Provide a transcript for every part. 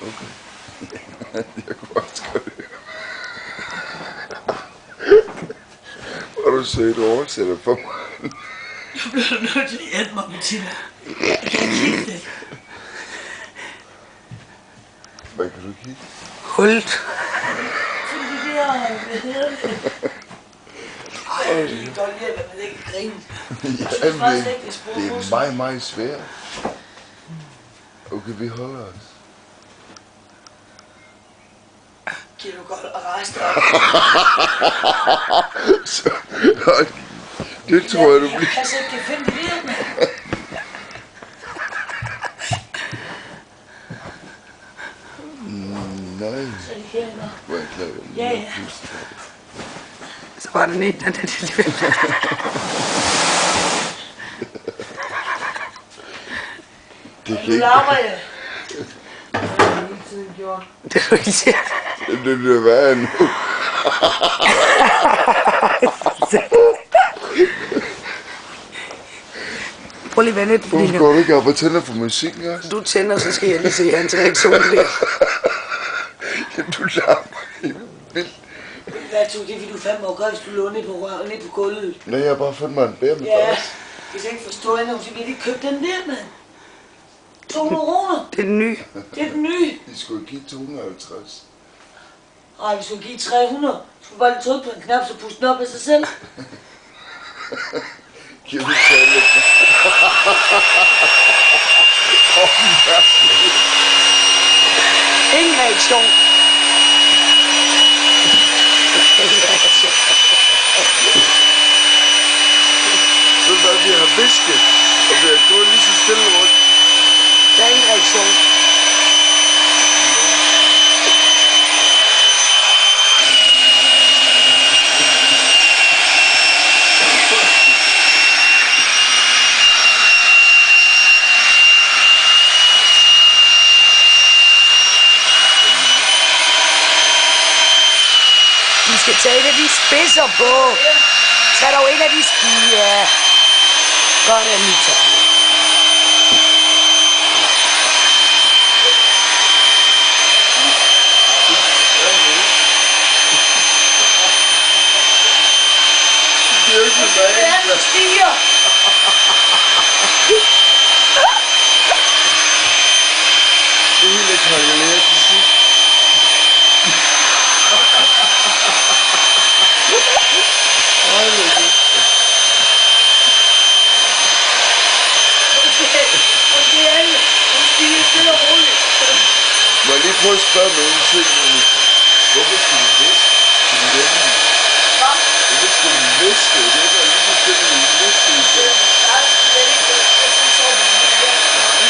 Okay. Jeg kunne også gøre det. Og du sagde, du oversætter for mig. Du bliver nødt til at hjælpe mig, Bettina. Jeg kan ikke kigge det. Hvad kan du kigge? Hullet. Fordi det er, hvad hedder det? Ej, jeg kan godt lide, at man ikke griner. Jamen, det er meget, meget svært. Okay, vi holder os. Kan du godt rejse dig? Det tror jeg, du bliver. Jeg kan altså ikke finde det der, mand. Nej. Så er det herinde. Hvor jeg klar, Ja. Så var den en, der det kan Nu ikke. larmer jeg. Det er du ikke siger. Det bliver værre nu. Prøv lige at vende et, Hvorfor går du ikke op og tænder for musikken også? du tænder, så skal jeg lige se hans reaktion der. Du larmer helt vildt. Hvad tog det, fordi du fandme var godt, hvis du lå ned på røven, ned på gulvet? Nej, jeg har bare fundet mig en bær med Ja, bars. hvis jeg ikke forstår endnu, så kan jeg lige købe den der, mand. 200 kroner. Det er den nye. Det er den nye. De skulle give 250. Ej, vi skulle give 300. Du skulle bare lige trykke på en knap, så puste den op af sig selv. Giv du tage lidt? Ingen reaktion. Ingen reaktion. Så hvad vi har visket, og vi har gået lige så stille rundt. Der er ingen reaktion. Vi skal tage et af de spidser på. Tag dog en af de spiger. Godt, Anita. Det er jo ikke Det er den stiger. det hele kalkuleret til sidst. Ej, det er det. Det er det. Den stiger stille og roligt. Må jeg lige prøve at spørge mig en ting, Anita? Hvorfor skal vi viske til den der? Hvad? Hvorfor skal vi viske? Det er bare lige så stille, vi viske i dag. Nej, det er ikke det. Jeg synes over på det der. Nej,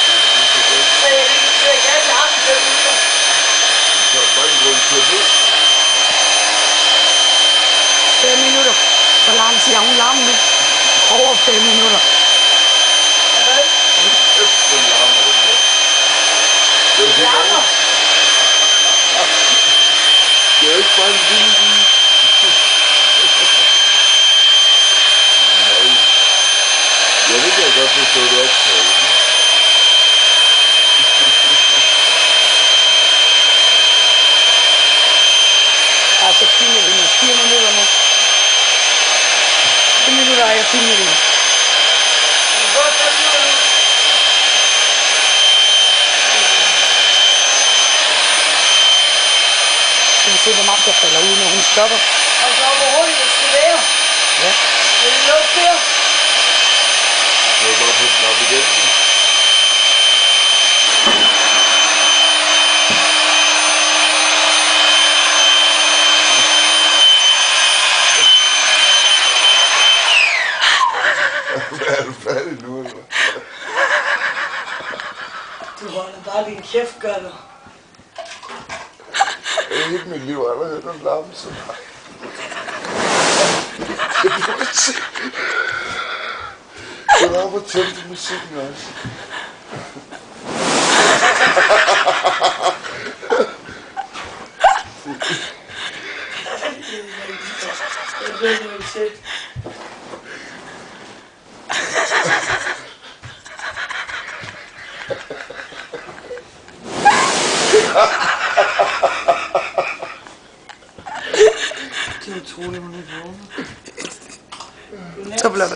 det er så godt. Så jeg kan ikke have det 5 minutter. Så er der bare en grund til at viske. 5 minutter. Hvor lang tid har hun larmet nu? Over 5 minutter. Hvad? Kæft, hvor larmer den der. Det er jo helt Larmer? Det er ikke bare en lille by. Nej. Ja, det kan jeg godt forstå, det optaget. Altså, filmer vi nu 4 minutter nu. 4 minutter er jeg filmet det. Hvor er 5 minutter nu? Skal vi se, hvor meget der falder ud, når hun stopper. Og så hvor hurtigt det skal være. Ja. Vil du lukke der? Jeg vil bare få den op igen. Er du færdig nu, eller? Du holder bare din kæft, gør du. Jeg har hele mit liv aldrig hørt nogen larme så meget. Jeg må se. Jeg var oppe og tænde til musikken også. Jeg ved det ikke selv. Det er utroligt, hun er vågen. Så bliver